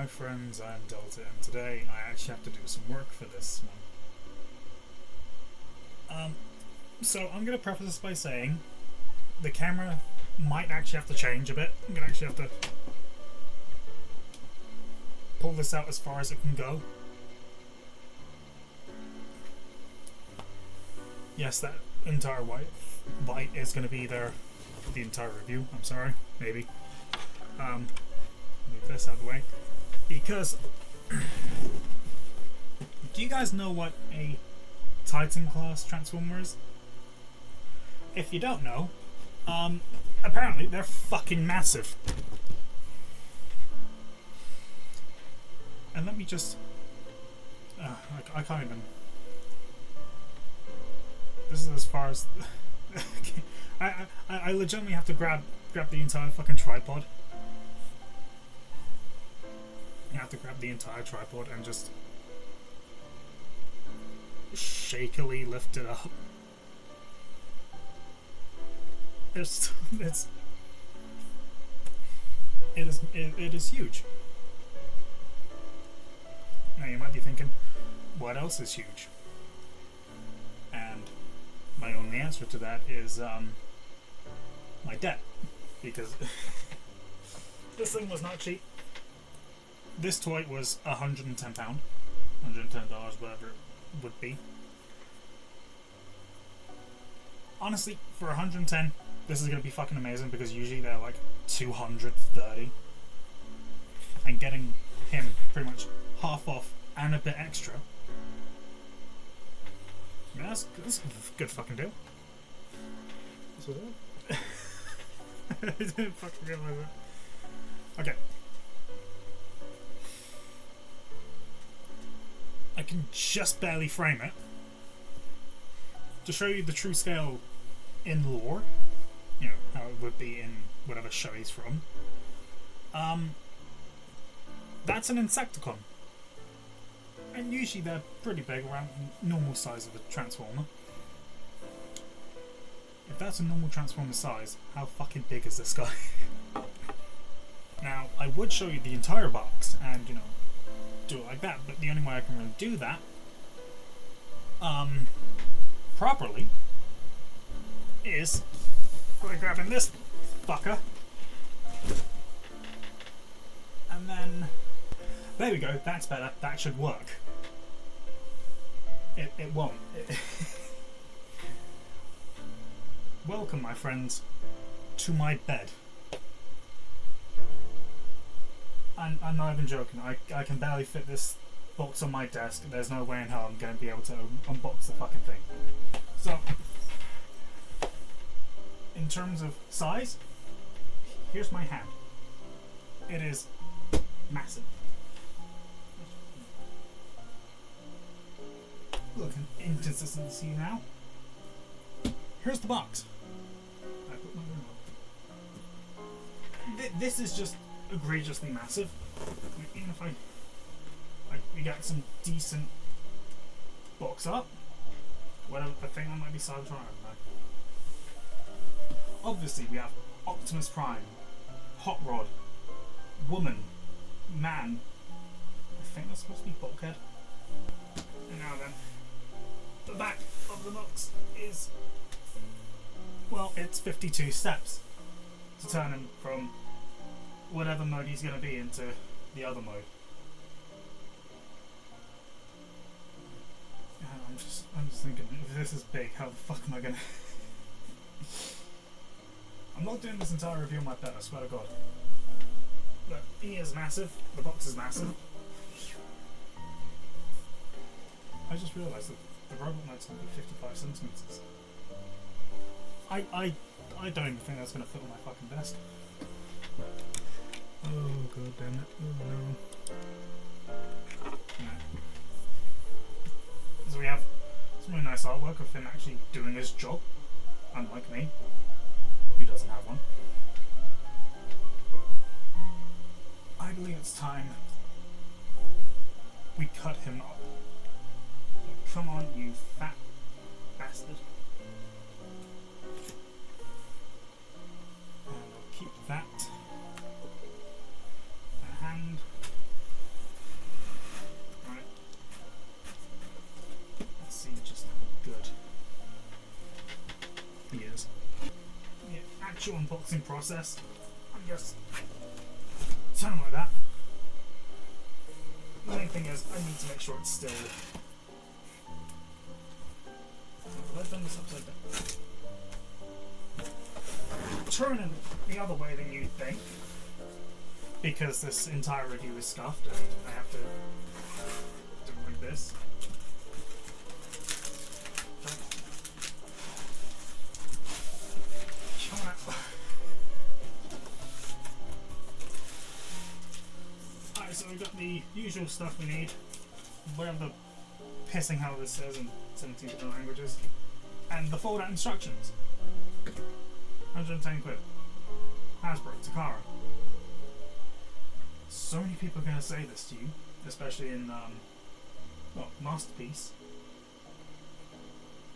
my friends, I'm Delta, and today I actually have to do some work for this one. So I'm going to preface this by saying the camera might actually have to change a bit. I'm going to actually have to pull this out as far as it can go. Yes, that entire white is going to be there for the entire review. I'm sorry, maybe. Move this out of the way. Because, do you guys know what a Titan class transformer is? If you don't know, apparently they're fucking massive. And let me just, I can't even. This is as far as. I legitimately have to grab the entire fucking tripod. You have to grab the entire tripod and just shakily lift it up. It is huge. Now you might be thinking, what else is huge? And my only answer to that is my debt, because this thing was not cheap. This toy was £110, $110, whatever it would be. Honestly, for 110, this is going to be fucking amazing, because usually they're like 230. And getting him pretty much half off and a bit extra. I mean, that's a good fucking deal. That's what it is. I didn't fucking realize that. Okay. I can just barely frame it to show you the true scale in lore, you know, how it would be in whatever show he's from. That's an Insecticon, and usually they're pretty big, around the normal size of a Transformer. If that's a normal Transformer size, how fucking big is this guy? Now, I would show you the entire box and, you know, do it like that, but the only way I can really do that properly is by grabbing this fucker, and then there we go. That's better. That should work. It won't. Welcome, my friends, to my bed. I'm not even joking. I can barely fit this box on my desk. There's no way in hell I'm going to be able to unbox the fucking thing. So, in terms of size, here's my hand. It is massive. Look, inconsistency now. Here's the box. I put my remote. This is just egregiously massive. I mean, even if we got some decent box up, whatever, I think that might be Cybertron, I don't know. Obviously we have Optimus Prime, Hot Rod, Woman, Man. I think that's supposed to be Bulkhead. And now then, the back of the box is, well, it's 52 steps to turn him from whatever mode he's going to be into the other mode. I'm just thinking, if this is big, how the fuck am I going to... I'm not doing this entire review on my bed, I swear to God. But he is massive, the box is massive. I just realised that the robot might's only 55 centimetres. I don't even think that's going to fit on my fucking desk. Oh god damn it. Oh no. So we have some really nice artwork of him actually doing his job, unlike me, who doesn't have one. I believe it's time we cut him up. So come on, you fat bastard. And I'll keep that. Hand. actual unboxing process, I'm just turn like that. The main thing is I need to make sure it's still. Have I done this upside down? Turn it the other way than you'd think, because this entire review is scuffed and I have to do it like this. Come on. Alright, so we've got the usual stuff we need. Whatever the pissing hell this says in 17 different languages. And the fold out instructions. 110 quid. Hasbro, Takara. So many people are going to say this to you, especially in, Masterpiece.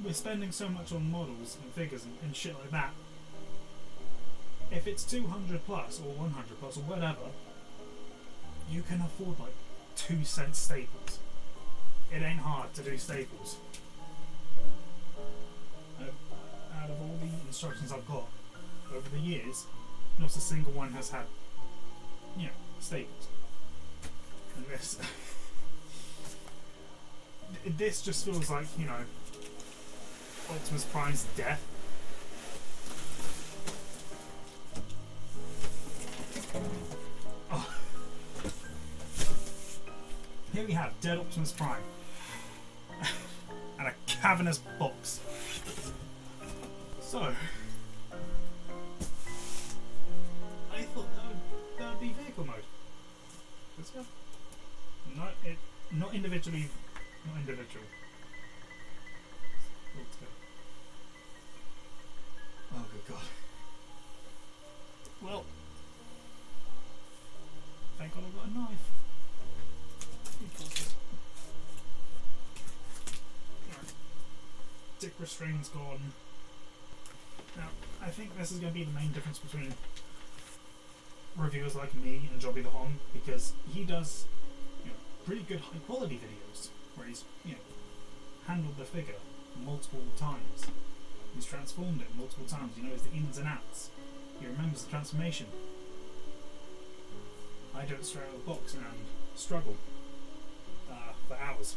We're spending so much on models and figures and shit like that. If it's 200 plus or 100 plus or whatever, you can afford like 2-cent staples. It ain't hard to do staples. Out of all the instructions I've got over the years, not a single one has had, staples. And this, this just feels like, Optimus Prime's death. Oh. Here we have dead Optimus Prime and a cavernous box. So, I thought that would be vehicle mode. Let's go. Not individually, not individual. Let's go. Oh, good God. Well, thank God I've got a knife. Right. Dick restraint's gone. Now, I think this is going to be the main difference between reviewers like me and Jobby the Hom, because he does pretty good high quality videos where he's handled the figure multiple times. He's transformed it multiple times. He knows the ins and outs. He remembers the transformation. I do it straight out of the box and struggle for hours.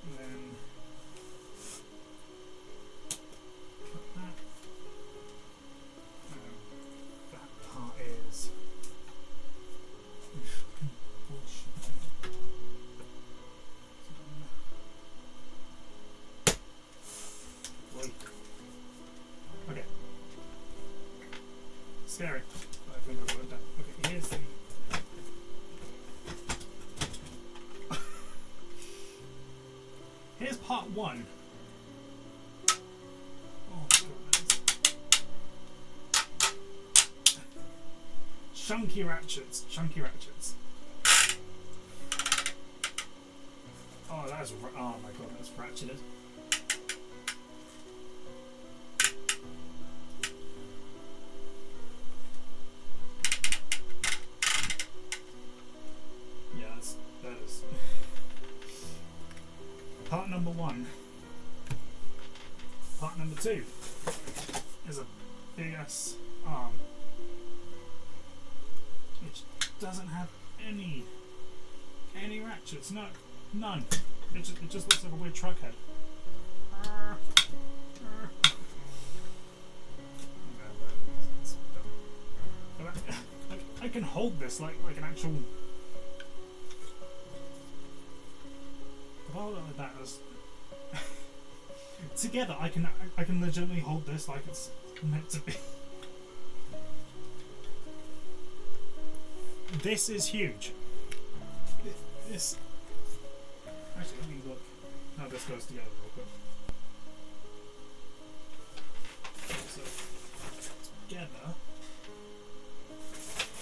And then cut that. That part is bullshit. Okay. Scary. I think I've got it done. Okay, here's the. Here's part one. Oh, goodness. Chunky ratchets. Chunky ratchets. Oh, that's. Oh my god, that's ratcheted. Part number one. Part number two is a big ass arm, which doesn't have any ratchets. No, none. It just looks like a weird truck head. I can hold this like an actual. Hold it like that. Together, I can legitimately hold this like it's meant to be. This is huge. This. Actually, let me look how this goes together real quick. So together,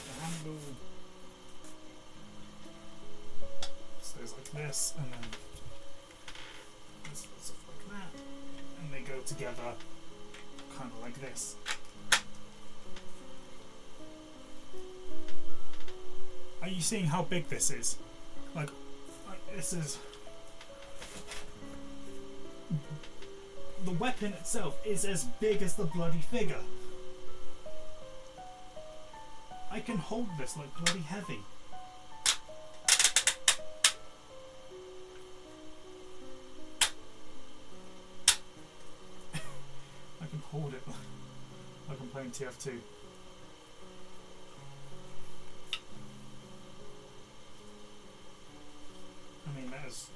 the handle stays like this, and then. Like that, and they go together kind of like this. Are you seeing how big this is? Like this is the weapon itself is as big as the bloody figure. I can hold this like bloody heavy. I can hold it like I'm playing TF2. I mean, that is...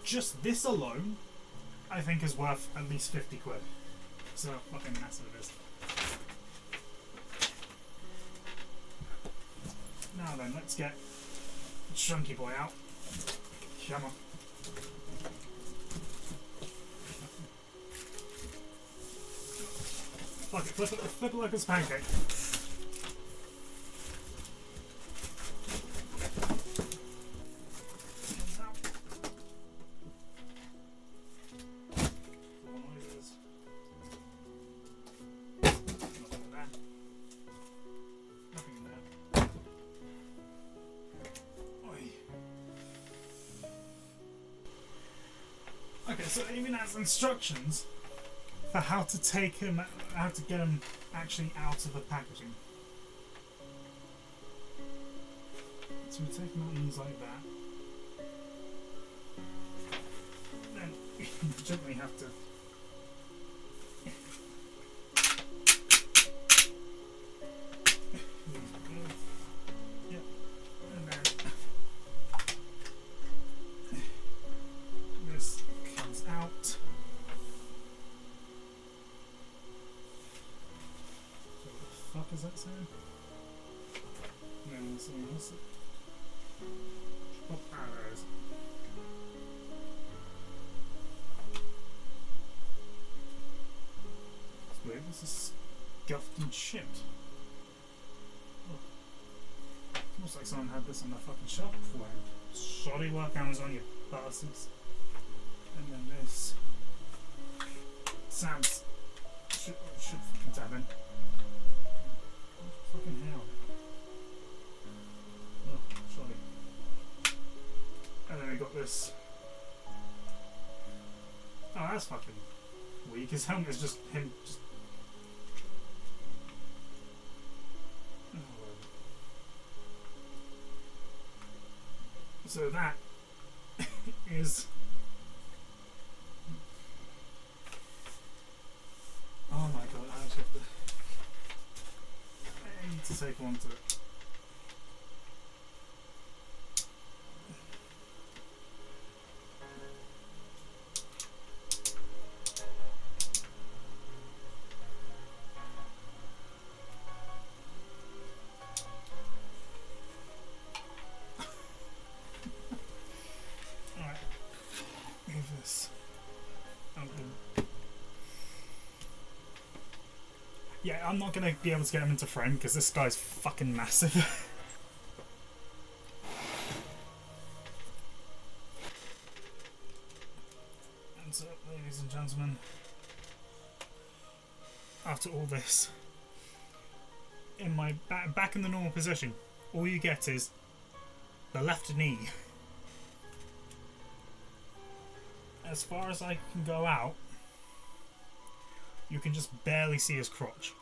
Just this alone, I think is worth at least 50 quid. So fucking massive it is. Now then, let's get Chunky Boy out. Come on. Fuck it, flip it like it's a pancake. Okay, so it even has instructions for how to take him, how to get him actually out of the packaging. So we take him out and things like that. Then you gently have to. Yep. And then this comes out. What the fuck is that saying? No, something else. Oh, there it is. It's weird, this is scuffed and chipped. Oh. Looks like someone had this on their fucking shelf beforehand. Shoddy work, Amazon, you bastards. And then this. Sam's should fucking tab in. Fucking hell. Oh, sorry. And then we got this. Oh, that's fucking weak. His helmet is just him just. Oh. So that is. Oh my god, I actually have to. I need to take one to it. Alright. Move this. Yeah, I'm not going to be able to get him into frame because this guy's fucking massive. And so, ladies and gentlemen, after all this, in my back in the normal position, all you get is the left knee. As far as I can go out, you can just barely see his crotch.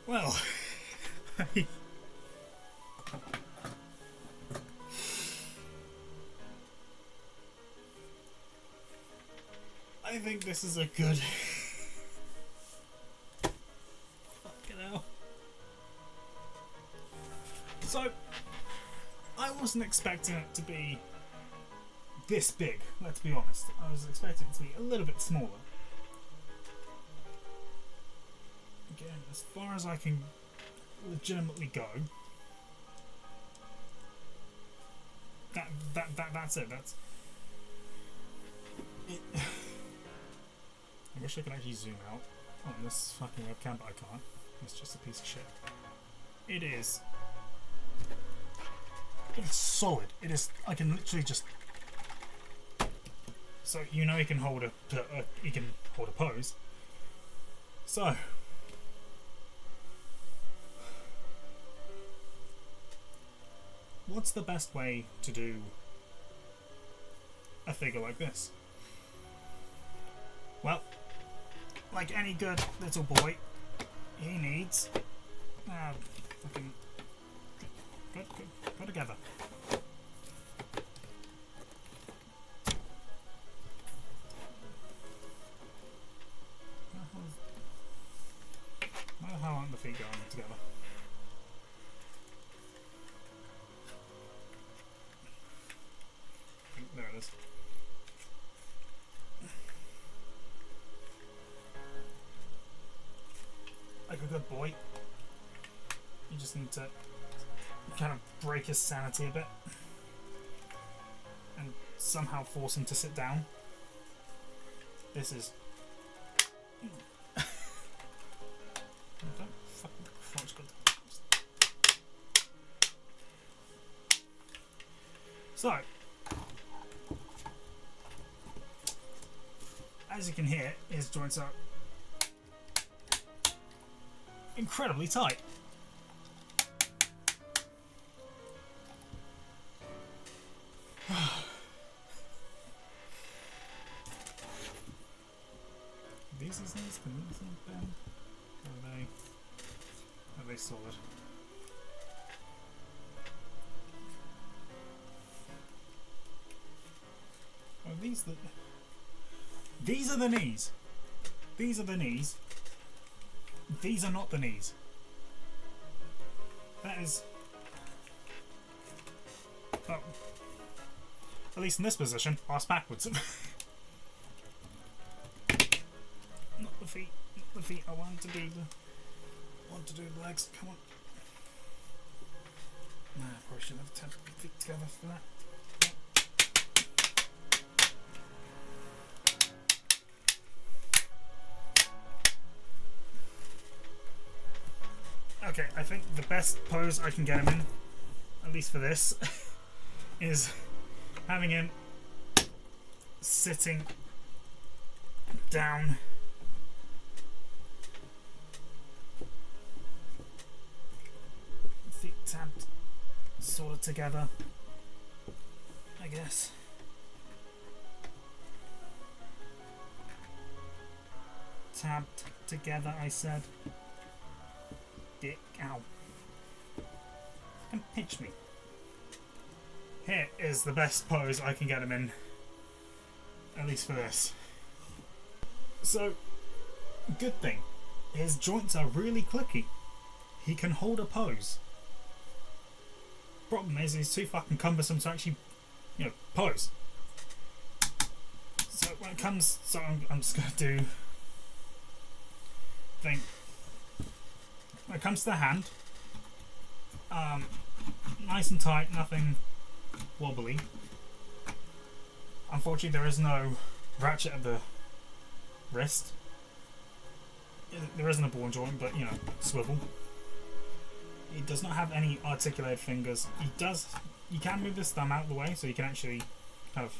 Well, I think this is a good. Fucking hell. So, I wasn't expecting it to be this big, let's be honest. I was expecting it to be a little bit smaller. Again, as far as I can legitimately go, that's it. That's it. I wish I could actually zoom out on this fucking webcam, but I can't. It's just a piece of shit. It is. It's solid. It is. I can literally just. So you know he can hold a pose. So what's the best way to do a figure like this. Well, like any good little boy, he needs fucking go together. How long the feet going together? There it is. Like a good boy, you just need to kind of break his sanity a bit and somehow force him to sit down. This is so, as you can hear, his joints are incredibly tight. These knees can bend. Are they solid? Are these the? These are the knees. These are the knees. These are not the knees. That is... Oh. At least in this position, arse backwards. Not the feet. Not the feet. I want to do the legs. Come on. Nah, I probably should have 10 feet together for that. Okay, I think the best pose I can get him in, at least for this, is having him sitting down. Feet tabbed sort of together, I guess. Tabbed together, I said. Dick, ow. And pinch me. Here is the best pose I can get him in, at least for this. So, good thing, his joints are really clicky. He can hold a pose. Problem is, he's too fucking cumbersome to actually, pose. So when it comes, I'm just gonna do thing. When it comes to the hand, nice and tight, nothing wobbly. Unfortunately, there is no ratchet at the wrist. There isn't a ball joint, but swivel. He does not have any articulated fingers. You can move his thumb out of the way, so you can actually kind of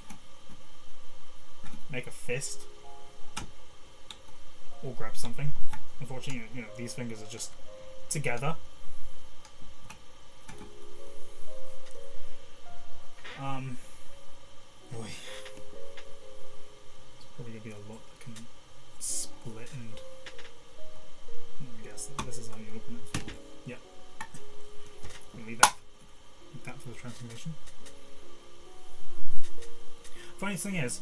make a fist or grab something. Unfortunately, these fingers are just together. Boy, it's probably gonna be a lot that can split and. I guess this is how you open it. Yep. We'll leave that for the transformation. Funniest thing is,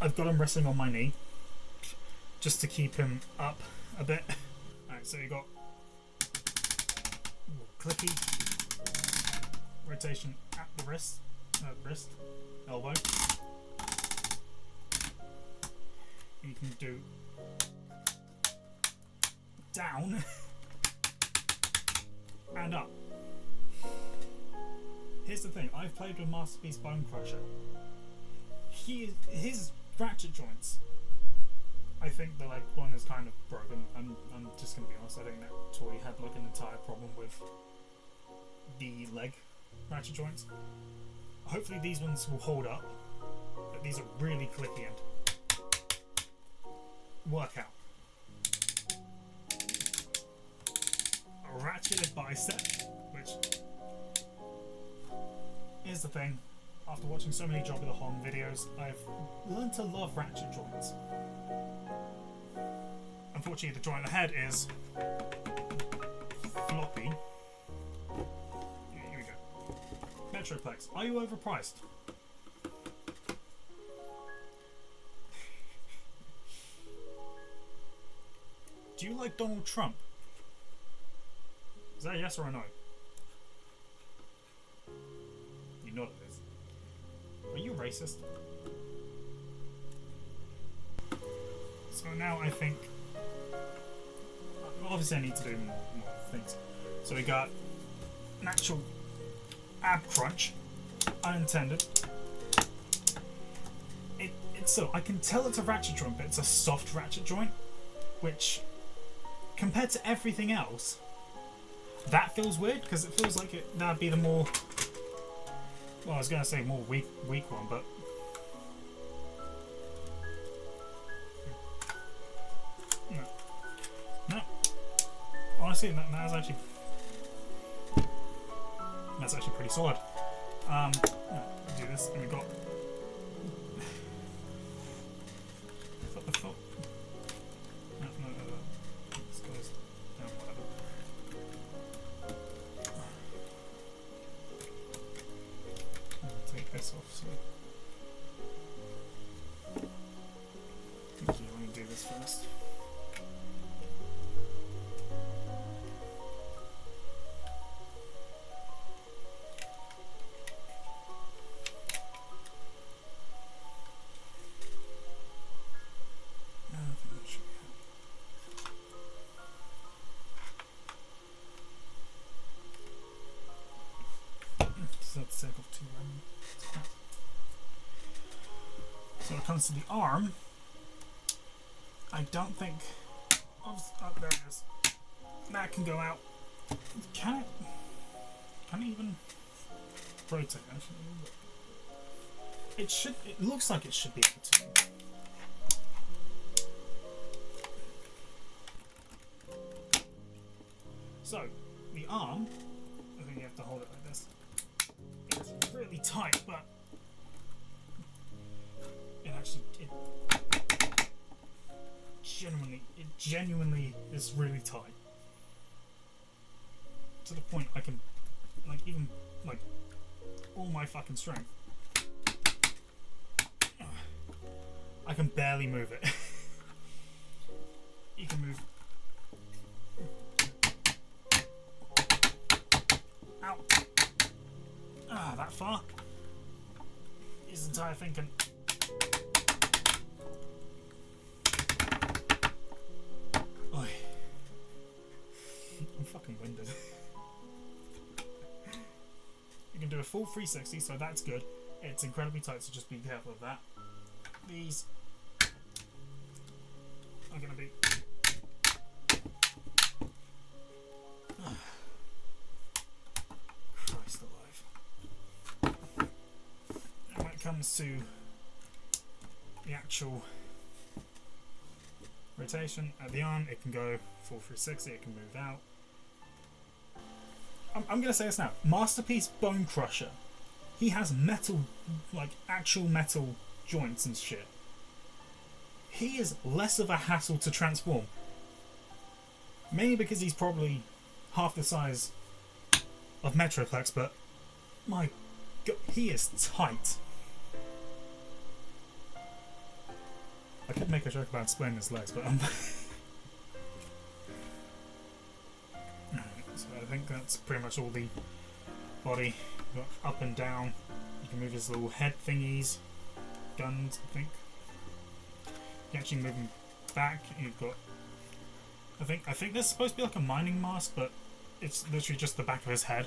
I've got him resting on my knee just to keep him up a bit. Alright, so you got clicky rotation at the wrist, elbow. You can do down and up. Here's the thing, I've played with Masterpiece Bone Crusher. His ratchet joints, I think the leg one is kind of broken. I'm just going to be honest, I think that toy had like an entire problem with the leg ratchet joints. Hopefully these ones will hold up, but these are really clicky and work out. A ratcheted bicep, which, here's the thing, After watching so many Job of the Hong videos, I've learned to love ratchet joints. Unfortunately, the joint ahead is floppy. Here we go. Metroplex, are you overpriced? Do you like Donald Trump? Is that a yes or a no? You know it is. Are you racist? So now I think... Obviously I need to do more things. So we got an actual ab crunch. Unintended. It's so I can tell it's a ratchet joint, but it's a soft ratchet joint. Which, compared to everything else, that feels weird, because it feels like that'd be the more... Well, I was going to say more weak one, but... No. Honestly, that's actually pretty solid. Do this, and we've got... What the fuck? No. This goes down, whatever. Take this off, so... Thank you, let me do this first. So when it comes to the arm, I don't think... Oh, there it is. That can go out. Can it even rotate? Actually, it should. It looks like it should be able to. So the arm, I think you have to hold it like this. It's really tight, but it genuinely is really tight. To the point I can, even all my fucking strength, I can barely move it. You can move. Ow. That far. This entire thing can. Oi. I'm fucking winded. You can do a full 360, so that's good. It's incredibly tight, so just be careful of that. These are going to be. Christ alive. And when it comes to the actual rotation at the arm, it can go full 360, it can move out. I'm going to say this now. Masterpiece Bone Crusher. He has metal, actual metal joints and shit. He is less of a hassle to transform. Mainly because he's probably half the size of Metroplex, but my god, he is tight. I could make a joke about splitting his legs, but so I think that's pretty much all the body. You've got up and down. You can move his little head thingies, guns, I think. You can actually move him back. You've got. I think this is supposed to be like a mining mask, but it's literally just the back of his head.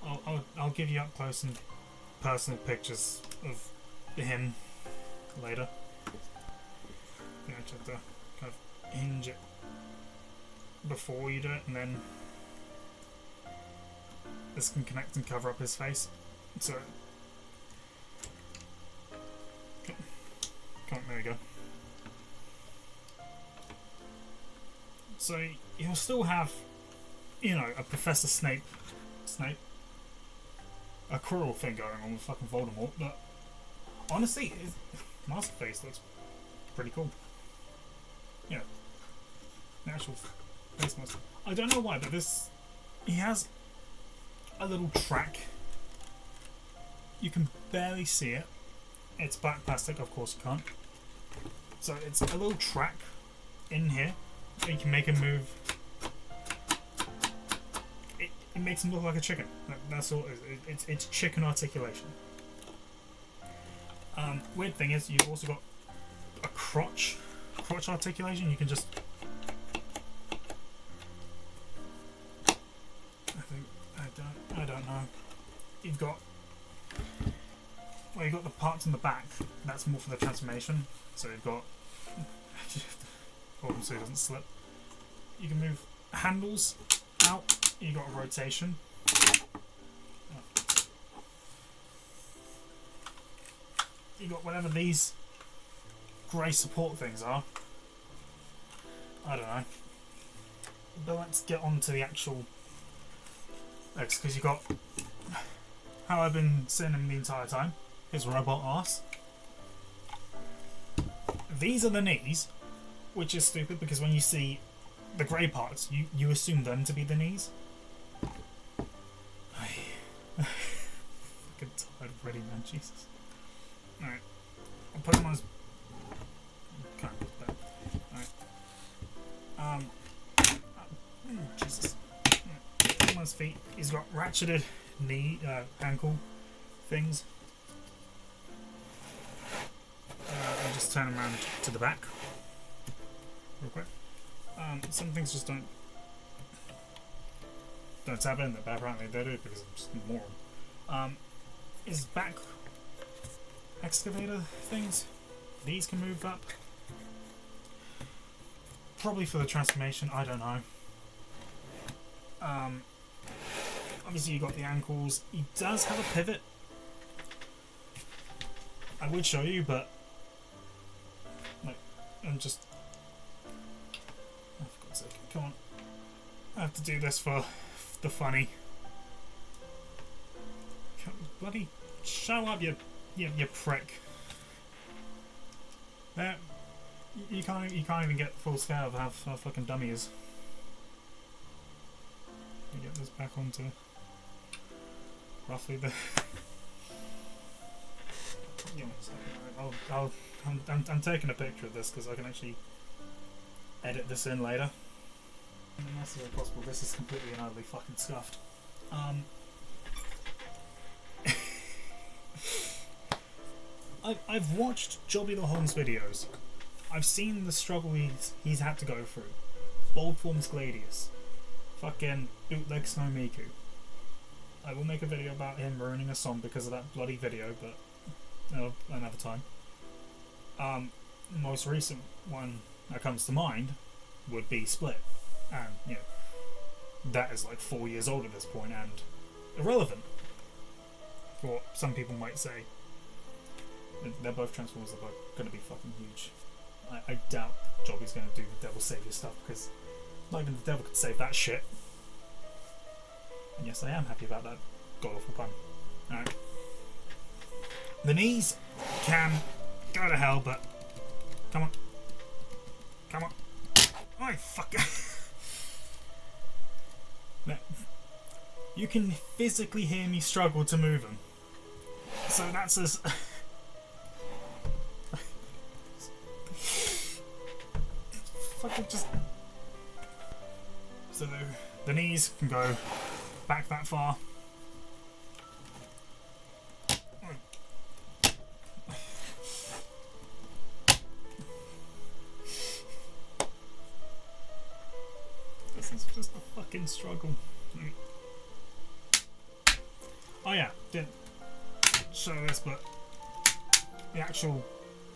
I'll give you up close and personal pictures of him later. You actually have to kind of hinge it before you do it, and then this can connect and cover up his face. So, there we go. So he'll still have, a Professor Snape. a cruel thing going on with fucking Voldemort, but honestly, his mask face looks pretty cool. Yeah, the actual face mask. I don't know why, but he has a little track. You can barely see it. It's black plastic, of course you can't. So it's a little track in here. You can make him move. It makes him look like a chicken. That's all. It's chicken articulation. Weird thing is, you've also got a crotch articulation. You can just. I don't know. You've got the parts in the back. That's more for the transformation. So you've got. Hold on so it doesn't slip. You can move handles out. You got a rotation. You got whatever these grey support things are. I don't know. But let's get on to the actual legs, because you got how I've been seeing him the entire time. His robot arse. These are the knees, which is stupid because when you see the grey parts, you assume them to be the knees. I'm fucking tired already, man. Jesus. Alright. I'll put him on his. Kind of there. Alright. Jesus. Right. Put him on his feet. He's got ratcheted ankle things. I'll just turn him around to the back. Real quick. Some things just don't tap in, but apparently they do because I'm just a moron. His back excavator things, these can move up. Probably for the transformation, I don't know. Obviously you got the ankles. He does have a pivot. I would show you, but like, I'm just. Oh, for God's sake! Come on, I have to do this for the funny. Bloody show up, you prick! There, you can't even get full scale of how fucking dumb he is. Let me get this back onto roughly the. Yeah, I'm taking a picture of this because I can actually edit this in later. In the nicest way possible. This is completely and utterly fucking scuffed. I've watched Jobby the Holmes videos. I've seen the struggle he's had to go through. Bold Forms Gladius. Fucking bootleg Snow Miku. I will make a video about him ruining a song because of that bloody video, but another time. Most recent one that comes to mind would be Split, and you know that is like 4 years old at this point and irrelevant. What some people might say. They're both Transformers. They're both going to be fucking huge. I doubt Jobby's going to do the Devil Savior stuff because not even the devil could save that shit. And yes, I am happy about that god awful pun. Alright. The knees can go to hell, but come on. Come on. Oh, fuck. You can physically hear me struggle to move them. So that's as. Fucking just. So the knees can go back that far. This is just a fucking struggle. Oh yeah, didn't show this, but the actual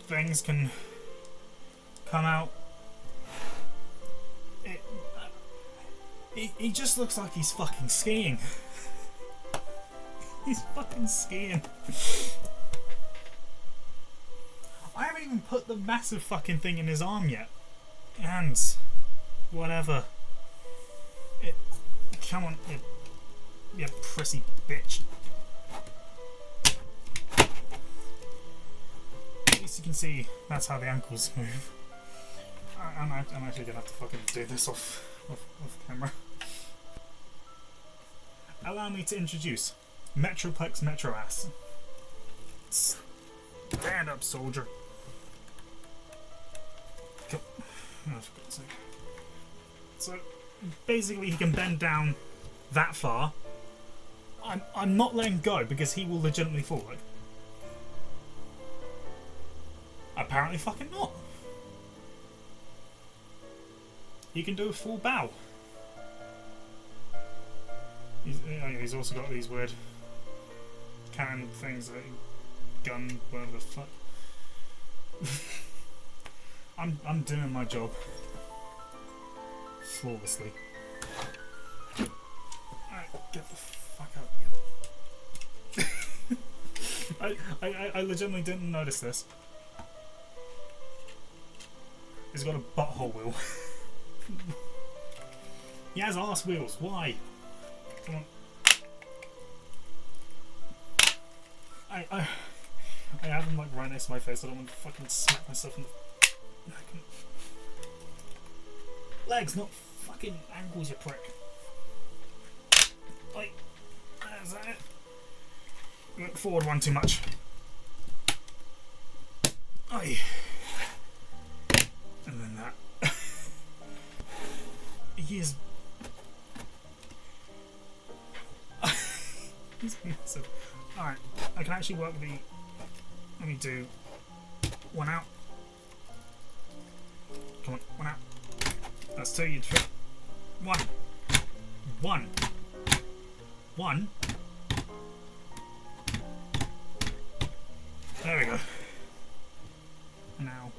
things can come out. He just looks like he's fucking skiing. He's fucking skiing. I haven't even put the massive fucking thing in his arm yet. Hands. Whatever. Come on, you prissy bitch. least you can see that's how the ankles move. I'm actually gonna have to fucking do this off camera. Allow me to introduce Metroplex Metro Ass. Stand up, soldier. Come. Oh, for God's sake. So basically, he can bend down that far. I'm not letting go because he will legitimately fall. Like, apparently, fucking not. He can do a full bow. He's also got these weird cannon things, like gun, whatever the fuck. I'm doing my job flawlessly. Alright, get the fuck out. I legitimately didn't notice this. He's got a butthole wheel. He has arse wheels. Why? Come on. I have him like right next to my face. I don't want to fucking smack myself in the legs, not fucking ankles, you prick. Like, is that it? Went forward one too much. Aye. And then that. He is. He's massive. Alright, I can actually work the. Let me do one out. Come on, one out. That's two, you try. One. One. One. There we go. Now.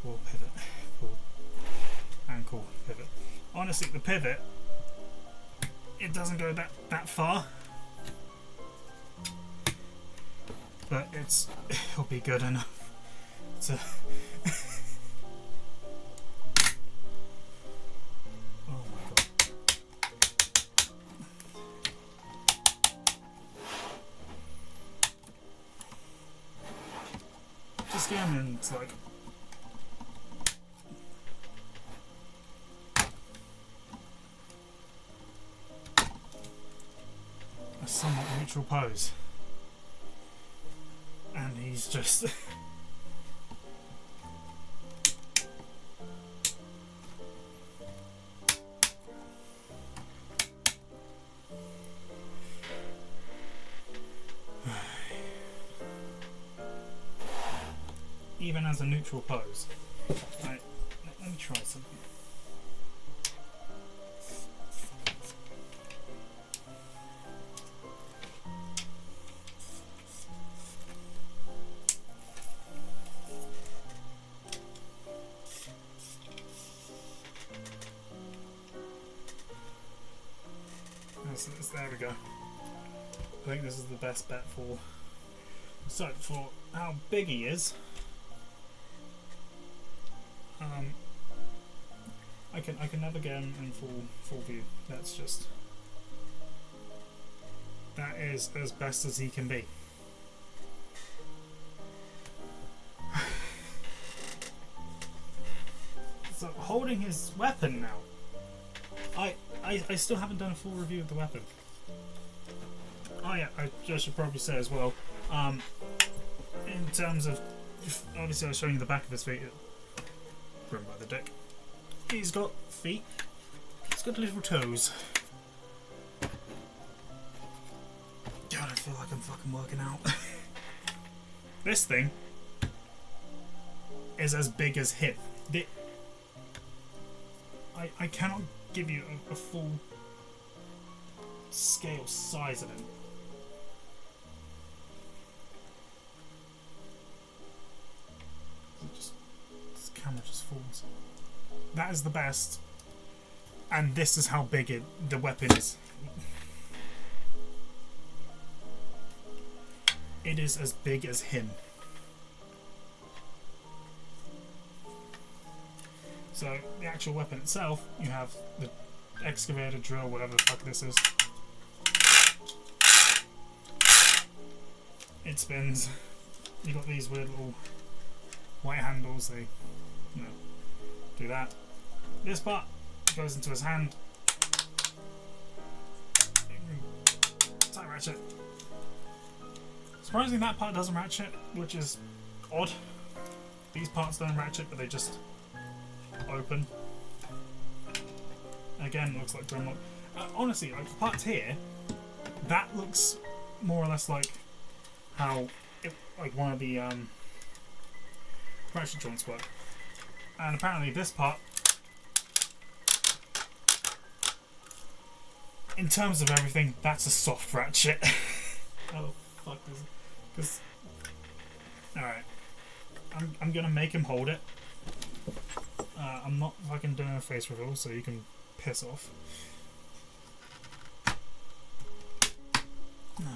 Pull, pivot. Pull. Ankle, pivot. Honestly, the pivot, it doesn't go that far. But it'll be good enough to. Oh my god. Just get him in, it's like. A somewhat neutral pose. And he's just. Even as a neutral pose. Right, let me try something. There we go. I think this is the best bet for. So for how big he is, I can never get him in full view. That's just. That is as best as he can be. So holding his weapon now. I still haven't done a full review of the weapon. Oh yeah, I should probably say as well, in terms of, obviously I was showing you the back of his feet, run by the dick. He's got feet, he's got little toes. God, I feel like I'm fucking working out. This thing is as big as him. I cannot give you a full scale size of him. This camera just falls. That is the best, and this is how big the weapon is. It is as big as him. So the actual weapon itself, you have the excavator, drill, whatever the fuck this is. It spins. you got these weird little white handles. They, you know, do that. This part goes into his hand. Tight ratchet. Surprisingly, that part doesn't ratchet, which is odd. These parts don't ratchet, but they just open. Again, looks like Grimlock. Honestly, like the parts here, that looks more or less like how like one of the ratchet joints work. And apparently this part, in terms of everything, that's a soft ratchet. Oh fuck this, because alright, I'm gonna make him hold it. I'm not fucking doing a face reveal, so you can piss off. No,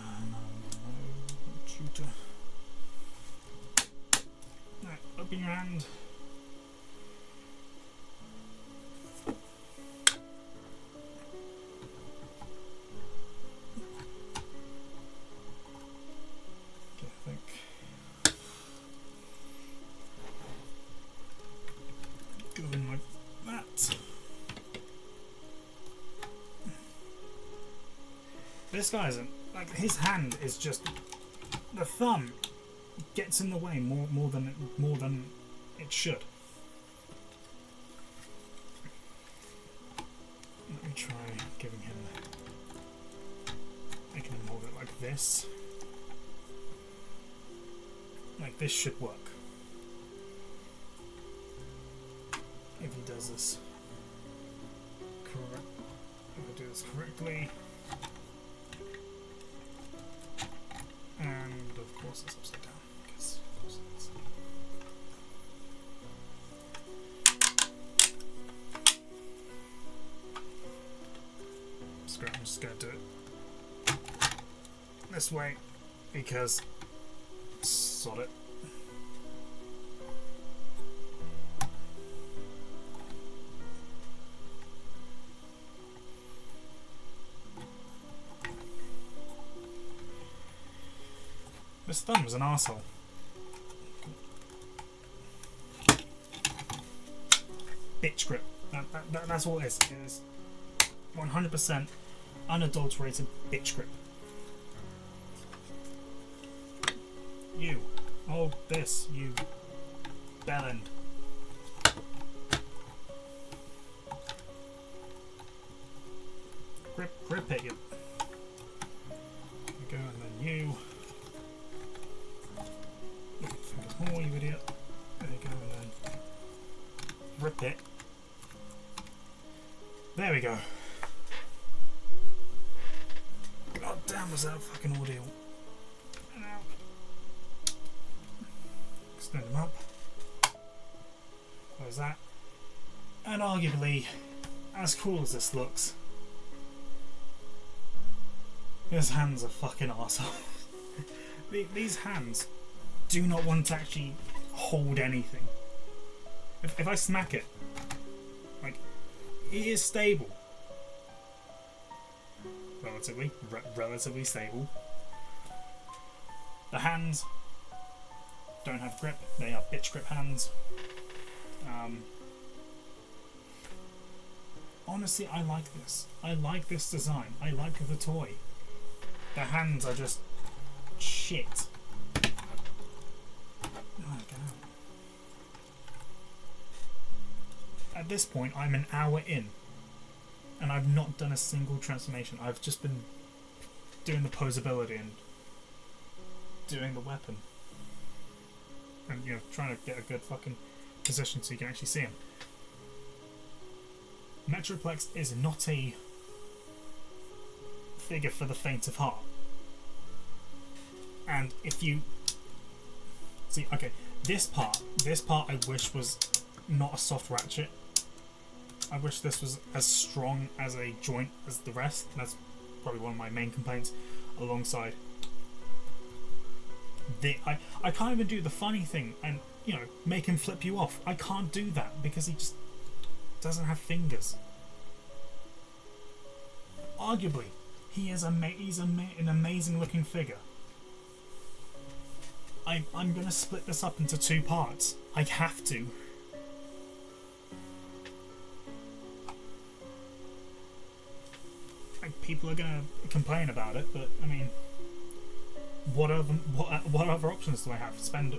shooter. Right, open your hand. Okay, I think. Going like that. This guy isn't, like, his hand is just, the thumb gets in the way more than it should. Let me try giving him, making him hold it like this. Like this should work. If he does this correct, if I do this correctly. And of course it's upside down, because of course it is. I'm just going to do it this way, because sod it. This thumb's an arsehole. Bitch grip. That's all it is. It is 100% unadulterated bitch grip. You. Oh, this. You. Bellend. Grip it, you. There we go, and then you. Fingers more, you idiot. There you go, and then rip it. There we go. God damn, was that a fucking ordeal. Now, extend them up. Close that. And arguably, as cool as this looks, his hands are fucking arseholes. These hands do not want to actually hold anything. If I smack it, like, it is stable. Relatively stable. The hands don't have grip, they are bitch grip hands. Honestly, I like this. I like this design. I like the toy. The hands are just shit. At this point, I'm an hour in, and I've not done a single transformation. I've just been doing the posability and doing the weapon, and you know, trying to get a good fucking position so you can actually see him. Metroplex is not a figure for the faint of heart, and if you see, okay, this part I wish was not a soft ratchet. I wish this was as strong as a joint as the rest. That's probably one of my main complaints, alongside I can't even do the funny thing and, you know, make him flip you off. I can't do that because he just doesn't have fingers. Arguably, he's an amazing looking figure. I'm gonna split this up into 2 parts. I have to. Like, people are gonna complain about it, but I mean, what other options do I have? Spend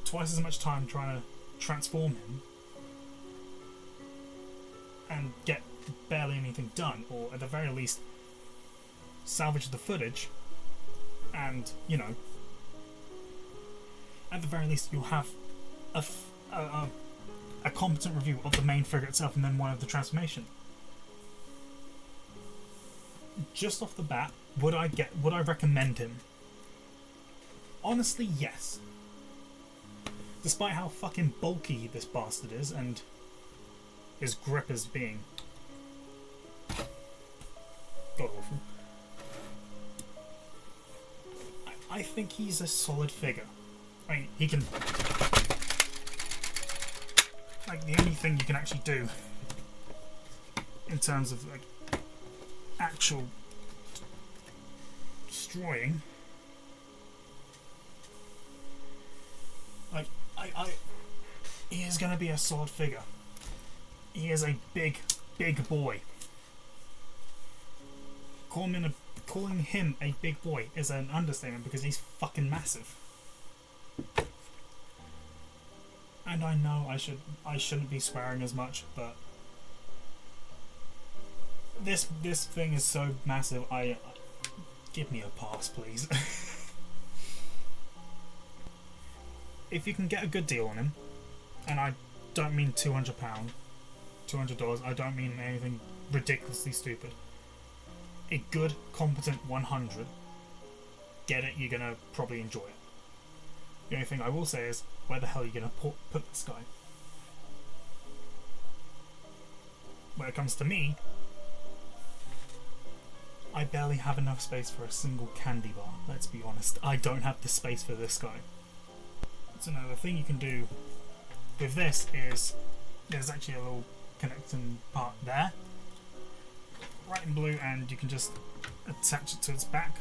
twice as much time trying to transform him and get barely anything done, or at the very least salvage the footage, and, you know, at the very least you'll have a competent review of the main figure itself and then one of the transformation. Just off the bat, would I recommend him? Honestly, yes. Despite how fucking bulky this bastard is and his grip as being god awful, I think he's a solid figure. I mean, he can, like, the only thing you can actually do in terms of, like, actual destroying, like, he is going to be a solid figure. He is a big boy. Calling him a big boy is an understatement, because he's fucking massive. And I know I shouldn't be swearing as much, but this thing is so massive. Give me a pass, please. If you can get a good deal on him, and I don't mean £200, $200. I don't mean anything ridiculously stupid. A good, competent 100. Get it? You're gonna probably enjoy it. The only thing I will say is, where the hell are you gonna put this guy? When it comes to me, I barely have enough space for a single candy bar, let's be honest. I don't have the space for this guy. So now the thing you can do with this is, there's actually a little connecting part there, right in blue, and you can just attach it to its back.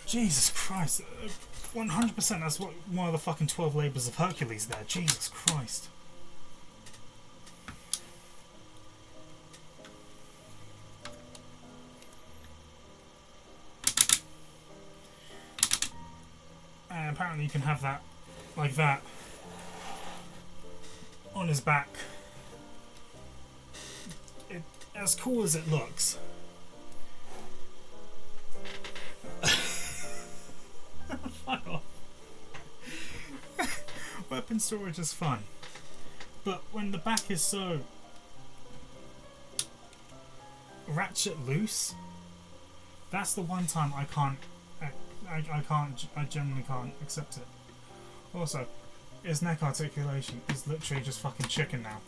Jesus Christ, 100%, that's what one of the fucking 12 labours of Hercules there, Jesus Christ. And apparently you can have that, like that, on his back. As cool as it looks. Fuck off. Weapon storage is fun, but when the back is so ratchet loose, that's the one time I can't. I generally can't accept it. Also, his neck articulation is literally just fucking chicken now.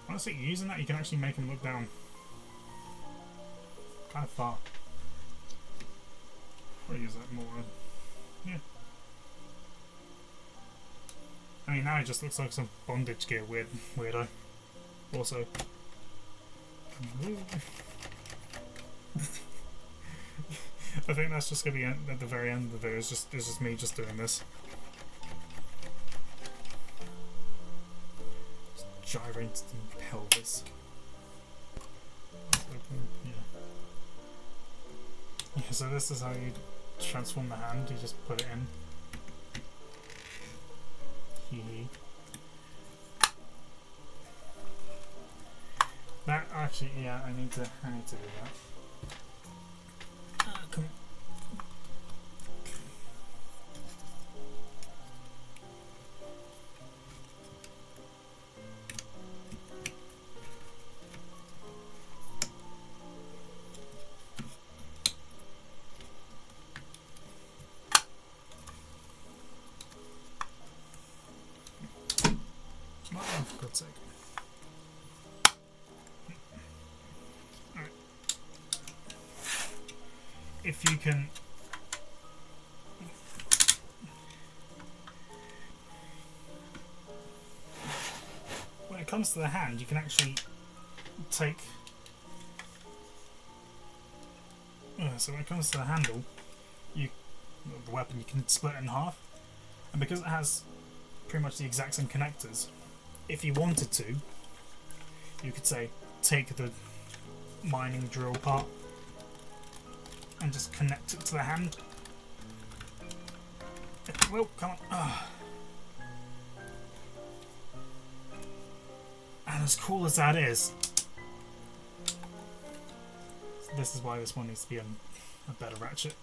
Honestly, using that, you can actually make him look down kind of far. I'll use that more. Yeah. I mean, now he just looks like some bondage gear weirdo. Also, I think that's just gonna be at the very end of the video. It's just me just doing this. Gyrating the pelvis. Yeah, so this is how you transform the hand. You just put it in. That actually, yeah, I need to do that. Come on. Oh, for God's sake. Alright. If you can... When it comes to the hand, you can actually take... So when it comes to the handle, the weapon, you can split it in half, and because it has pretty much the exact same connectors, if you wanted to, you could say take the mining drill part and just connect it to the hand. If you will, come on. And as cool as that is, this is why this one needs to be a better ratchet.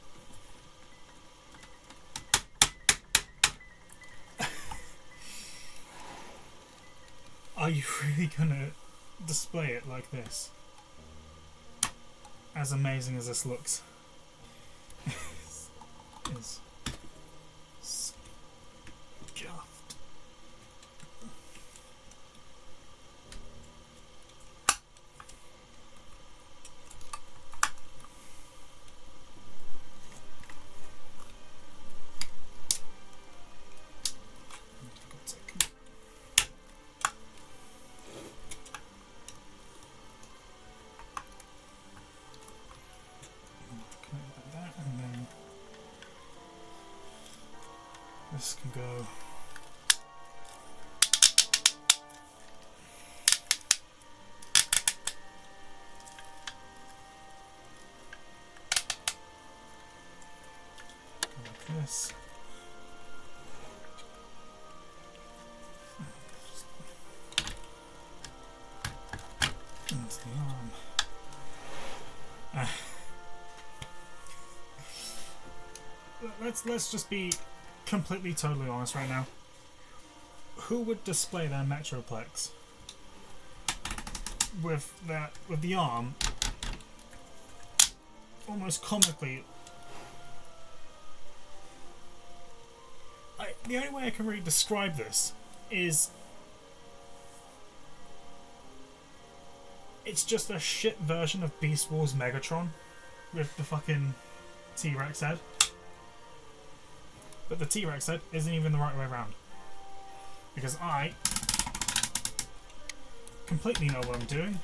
Are you really gonna display it like this? As amazing as this looks. is scuffed. This can go. Like this. That's the arm. Let's just be completely totally honest right now. Who would display their Metroplex with the arm almost comically? The only way I can really describe this is it's just a shit version of Beast Wars Megatron with the fucking T-Rex head. But the T-Rex head isn't even the right way around. Because I completely know what I'm doing.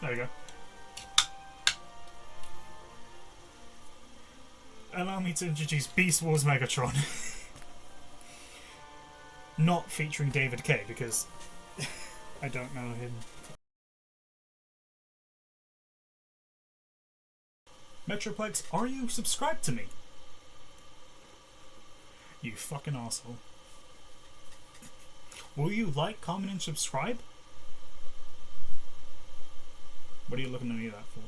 There we go. Allow me to introduce Beast Wars Megatron. Not featuring David K, because I don't know him. Metroplex, are you subscribed to me? You fucking asshole. Will you like, comment, and subscribe? What are you looking at me that for?